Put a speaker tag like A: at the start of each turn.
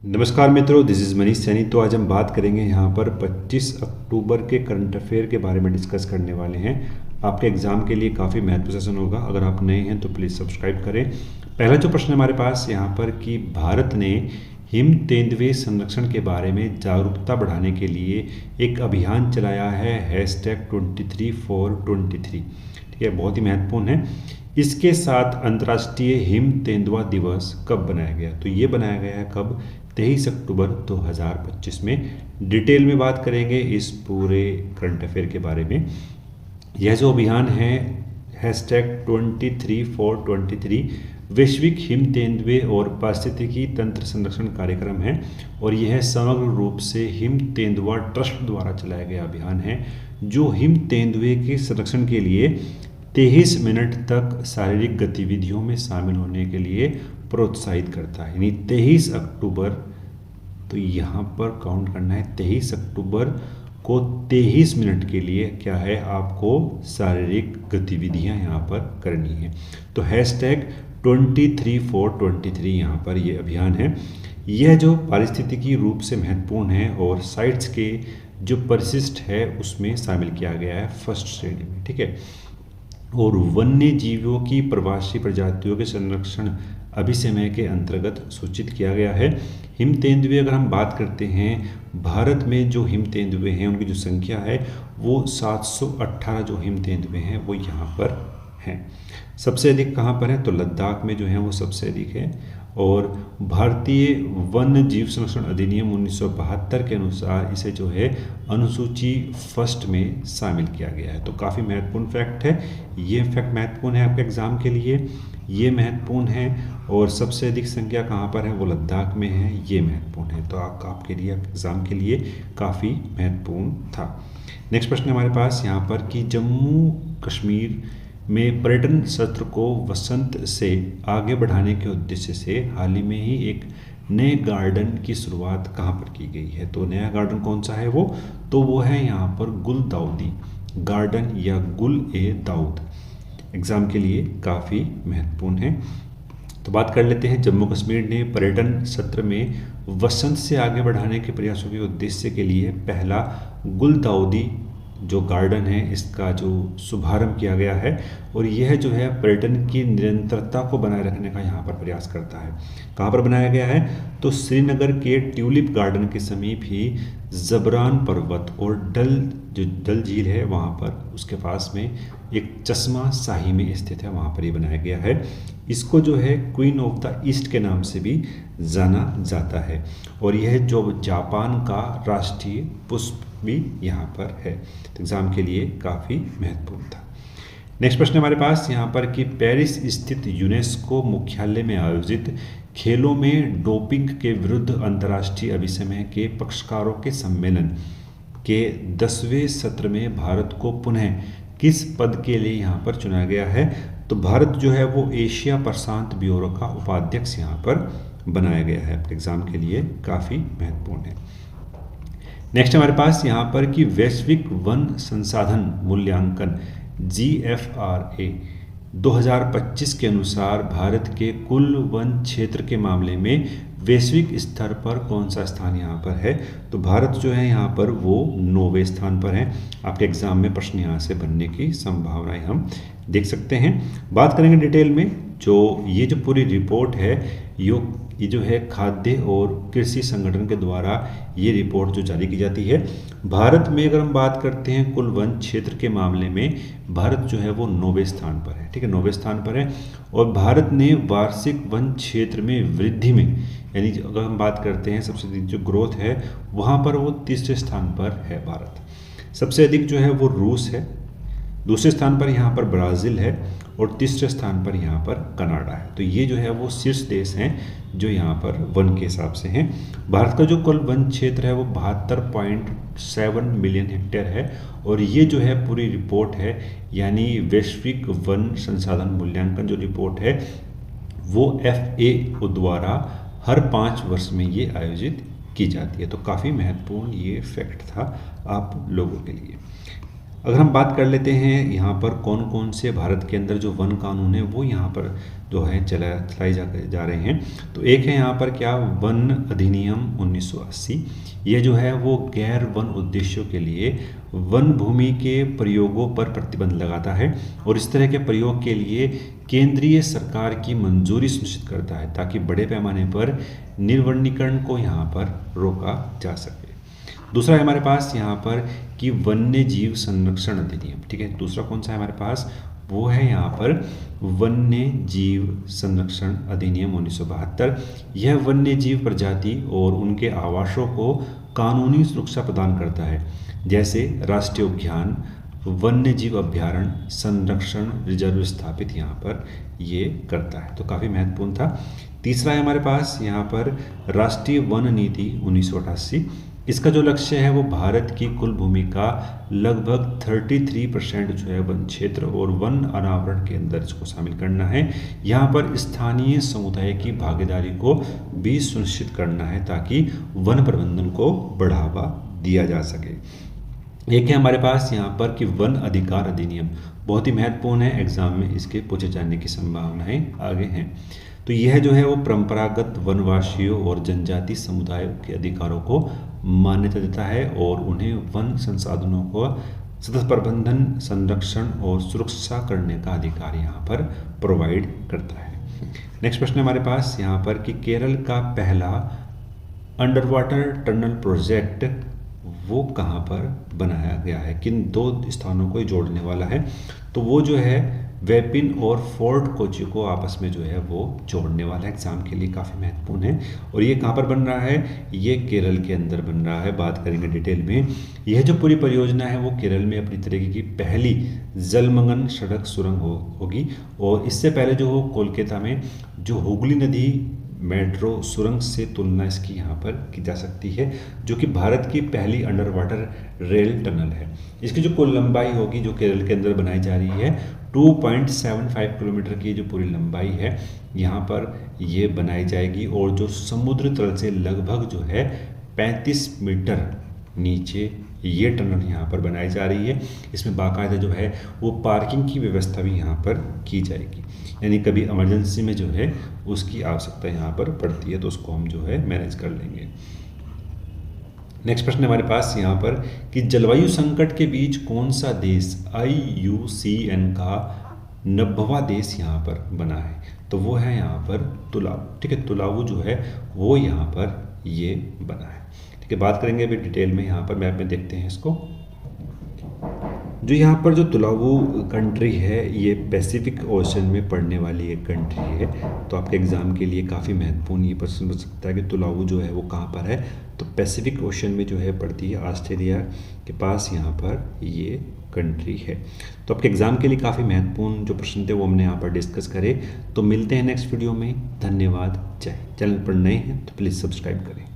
A: नमस्कार मित्रों, this is Manish Saini. तो आज हम बात करेंगे यहाँ पर 25 अक्टूबर के करंट अफेयर के बारे में डिस्कस करने वाले हैं। आपके एग्ज़ाम के लिए काफ़ी महत्वपूर्ण सेशन होगा। अगर आप नए हैं तो प्लीज़ सब्सक्राइब करें। पहला जो प्रश्न हमारे पास यहाँ पर कि भारत ने हिम तेंदुए संरक्षण के बारे में जागरूकता बढ़ाने के लिए एक अभियान चलाया है #23 for 23। ठीक है, बहुत ही महत्वपूर्ण है। इसके साथ अंतर्राष्ट्रीय हिम तेंदुआ दिवस कब बनाया गया? तो ये बनाया गया है कब? 23 अक्टूबर 2025 में। डिटेल में बात करेंगे इस पूरे करंट अफेयर के बारे में। यह जो अभियान है #23 for 23 वैश्विक हिम तेंदुए और पारिस्थितिकी तंत्र संरक्षण कार्यक्रम है और यह समग्र रूप से हिम तेंदुआ ट्रस्ट द्वारा चलाया गया अभियान है जो हिम तेंदुए के संरक्षण के लिए 23 मिनट तक शारीरिक गतिविधियों में शामिल होने के लिए प्रोत्साहित करता है। यानी 23 अक्टूबर, तो यहाँ पर काउंट करना है 23 अक्टूबर को 23 मिनट के लिए क्या है, आपको शारीरिक गतिविधियाँ यहाँ पर करनी है। तो #23 for 23 यहाँ पर ये अभियान है। यह जो पारिस्थितिकी रूप से महत्वपूर्ण है और साइट्स के जो परिशिष्ट है उसमें शामिल किया गया है फर्स्ट श्रेणी में। ठीक है, और वन्य जीवों की प्रवासी प्रजातियों के संरक्षण अभिसमय के अंतर्गत सूचित किया गया है। हिम तेंदुए अगर हम बात करते हैं, भारत में जो हिम तेंदुए हैं उनकी जो संख्या है वो 718 जो हिम तेंदुए हैं वो यहाँ पर हैं। सबसे अधिक कहाँ पर है? तो लद्दाख में जो है वो सबसे अधिक है। और भारतीय वन्य जीव संरक्षण अधिनियम 1972 के अनुसार इसे जो है अनुसूची फर्स्ट में शामिल किया गया है। तो काफ़ी महत्वपूर्ण फैक्ट है। ये फैक्ट महत्वपूर्ण है आपके एग्ज़ाम के लिए, ये महत्वपूर्ण है। और सबसे अधिक संख्या कहाँ पर है? वो लद्दाख में है, ये महत्वपूर्ण है। तो आपके लिए एग्ज़ाम के लिए काफ़ी महत्वपूर्ण था। नेक्स्ट प्रश्न हमारे पास यहाँ पर कि जम्मू कश्मीर में पर्यटन सत्र को वसंत से आगे बढ़ाने के उद्देश्य से हाल ही में ही एक नए गार्डन की शुरुआत कहाँ पर की गई है? तो नया गार्डन कौन सा है वो? तो वो है यहाँ पर गुल दाऊदी गार्डन या गुल-ए-दाऊद। एग्ज़ाम के लिए काफ़ी महत्वपूर्ण है। तो बात कर लेते हैं, जम्मू कश्मीर ने पर्यटन सत्र में वसंत से आगे बढ़ाने के प्रयासों के उद्देश्य के लिए पहला गुल दाऊदी जो गार्डन है इसका जो शुभारंभ किया गया है और यह जो है पर्यटन की निरंतरता को बनाए रखने का यहाँ पर प्रयास करता है। कहाँ पर बनाया गया है? तो श्रीनगर के ट्यूलिप गार्डन के समीप ही जबरान पर्वत और डल झील है वहाँ पर, उसके पास में एक चश्मा शाही में स्थित है, वहाँ पर ये बनाया गया है। इसको जो है क्वीन ऑफ द ईस्ट के नाम से भी जाना जाता है और यह जो जापान का राष्ट्रीय पुष्प भी यहाँ पर है। तो एग्ज़ाम के लिए काफ़ी महत्वपूर्ण था। नेक्स्ट प्रश्न हमारे पास यहाँ पर कि पेरिस स्थित यूनेस्को मुख्यालय में आयोजित खेलों में डोपिंग के विरुद्ध अंतर्राष्ट्रीय अभिसमय के पक्षकारों के सम्मेलन के 10वें सत्र में भारत को पुनः किस पद के लिए यहाँ पर चुना गया है? तो भारत जो है वो एशिया प्रशांत ब्यूरो का उपाध्यक्ष यहाँ पर बनाया गया है। एग्ज़ाम के लिए काफ़ी महत्वपूर्ण है। नेक्स्ट हमारे पास यहाँ पर कि वैश्विक वन संसाधन मूल्यांकन GFRA 2025 के अनुसार भारत के कुल वन क्षेत्र के मामले में वैश्विक स्तर पर कौन सा स्थान यहाँ पर है? तो भारत जो है यहाँ पर वो 9वें स्थान पर है। आपके एग्जाम में प्रश्न यहाँ से बनने की संभावनाएं हम देख सकते हैं। बात करेंगे डिटेल में, जो ये जो पूरी रिपोर्ट है ये जो है खाद्य और कृषि संगठन के द्वारा ये रिपोर्ट जो जारी की जाती है। भारत में अगर हम बात करते हैं कुल वन क्षेत्र के मामले में भारत जो है वो 9वें स्थान पर है। ठीक है, 9वें स्थान पर है। और भारत ने वार्षिक वन क्षेत्र में वृद्धि में, यानी अगर हम बात करते हैं सबसे अधिक जो ग्रोथ है वहाँ पर वो 3रे स्थान पर है भारत। सबसे अधिक जो है वो रूस है, 2रे स्थान पर यहाँ पर ब्राज़ील है और 3रे स्थान पर यहाँ पर कनाडा है। तो ये जो है वो शीर्ष देश हैं जो यहाँ पर वन के हिसाब से हैं। भारत का जो कुल वन क्षेत्र है वो 72.7 मिलियन हेक्टेयर है और ये जो है पूरी रिपोर्ट है, यानी वैश्विक वन संसाधन मूल्यांकन जो रिपोर्ट है वो FAO द्वारा हर 5 वर्ष में ये आयोजित की जाती है। तो काफ़ी महत्वपूर्ण ये फैक्ट था आप लोगों के लिए। अगर हम बात कर लेते हैं यहाँ पर कौन कौन से भारत के अंदर जो वन कानून है वो यहाँ पर जो है चलाए जा रहे हैं। तो एक है यहाँ पर क्या, वन अधिनियम 1980। ये जो है वो गैर वन उद्देश्यों के लिए वन भूमि के प्रयोगों पर प्रतिबंध लगाता है और इस तरह के प्रयोग के लिए केंद्रीय सरकार की मंजूरी सुनिश्चित करता है ताकि बड़े पैमाने पर निर्वनीकरण को यहाँ पर रोका जा सके। दूसरा है हमारे पास यहाँ पर कि वन्य जीव संरक्षण अधिनियम, ठीक है। दूसरा कौन सा है हमारे पास, वो है यहाँ पर वन्य जीव संरक्षण अधिनियम 1972। यह वन्य जीव प्रजाति और उनके आवासों को कानूनी सुरक्षा प्रदान करता है, जैसे राष्ट्रीय उद्यान, वन्य जीव अभ्यारण्य, संरक्षण रिजर्व स्थापित यहाँ पर ये करता है। तो काफ़ी महत्वपूर्ण था। तीसरा है हमारे पास यहाँ पर राष्ट्रीय वन नीति 1988। इसका जो लक्ष्य है वो भारत की कुल भूमि का लगभग 33% जो है वन क्षेत्र और वन अनावरण के अंदर इसको शामिल करना है। यहाँ पर स्थानीय समुदाय की भागीदारी को भी सुनिश्चित करना है ताकि वन प्रबंधन को बढ़ावा दिया जा सके। एक है हमारे पास यहाँ पर कि वन अधिकार अधिनियम, बहुत ही महत्वपूर्ण है, एग्जाम में इसके पूछे जाने की संभावनाएं आगे हैं। तो यह जो है वो परंपरागत वनवासियों और जनजाति समुदायों के अधिकारों को मान्यता देता है और उन्हें वन संसाधनों को सतत प्रबंधन, संरक्षण और सुरक्षा करने का अधिकार यहाँ पर प्रोवाइड करता है। नेक्स्ट प्रश्न हमारे पास यहाँ पर कि केरल का पहला अंडर वाटर टनल प्रोजेक्ट वो कहाँ पर बनाया गया है, किन दो स्थानों को जोड़ने वाला है। तो वो जो है वेपिन और फोर्ट कोची को आपस में जो है वो जोड़ने वाला है, एग्जाम के लिए काफ़ी महत्वपूर्ण है। और ये कहाँ पर बन रहा है, ये केरल के अंदर बन रहा है, बात करेंगे डिटेल में। यह जो पूरी परियोजना है वो केरल में अपनी तरीके की पहली जलमग्न सड़क सुरंग होगी और इससे पहले जो हो कोलकाता में जो हुगली नदी मेट्रो सुरंग से तुलना इसकी यहाँ पर की जा सकती है, जो कि भारत की पहली अंडर वाटर रेल टनल है। इसकी जो कुल लंबाई होगी जो केरल के अंदर बनाई जा रही है 2.75 किलोमीटर की जो पूरी लंबाई है यहाँ पर ये बनाई जाएगी और जो समुद्र तल से लगभग जो है 35 मीटर नीचे ये टनल यहाँ पर बनाई जा रही है। इसमें बाकायदा जो है वो पार्किंग की व्यवस्था भी यहाँ पर की जाएगी, यानी कभी इमरजेंसी में जो है उसकी आवश्यकता यहाँ पर पड़ती है तो उसको हम जो है मैनेज कर लेंगे। नेक्स्ट प्रश्न हमारे पास यहाँ पर कि जलवायु संकट के बीच कौन सा देश IUCN का 90वां देश यहाँ पर बना है। तो वो है यहाँ पर तुलावू, ठीक है। तुलावू जो है वो यहाँ पर ये बना है, ठीक है। बात करेंगे अभी डिटेल में, यहाँ पर मैप में देखते हैं इसको। जो यहाँ पर जो तुलावू कंट्री है ये पैसिफिक ओशन में पड़ने वाली एक कंट्री है, तो आपके एग्ज़ाम के लिए काफ़ी महत्वपूर्ण ये प्रश्न बन सकता है कि तुलावू जो है वो कहाँ पर है। तो पैसिफिक ओशन में जो है पड़ती है, ऑस्ट्रेलिया के पास यहाँ पर ये कंट्री है। तो आपके एग्ज़ाम के लिए काफ़ी महत्वपूर्ण जो प्रश्न थे वो हमने यहाँ पर डिस्कस करे। तो मिलते हैं नेक्स्ट वीडियो में, धन्यवाद, जय। चैनल पर नए हैं तो प्लीज़ सब्सक्राइब करें।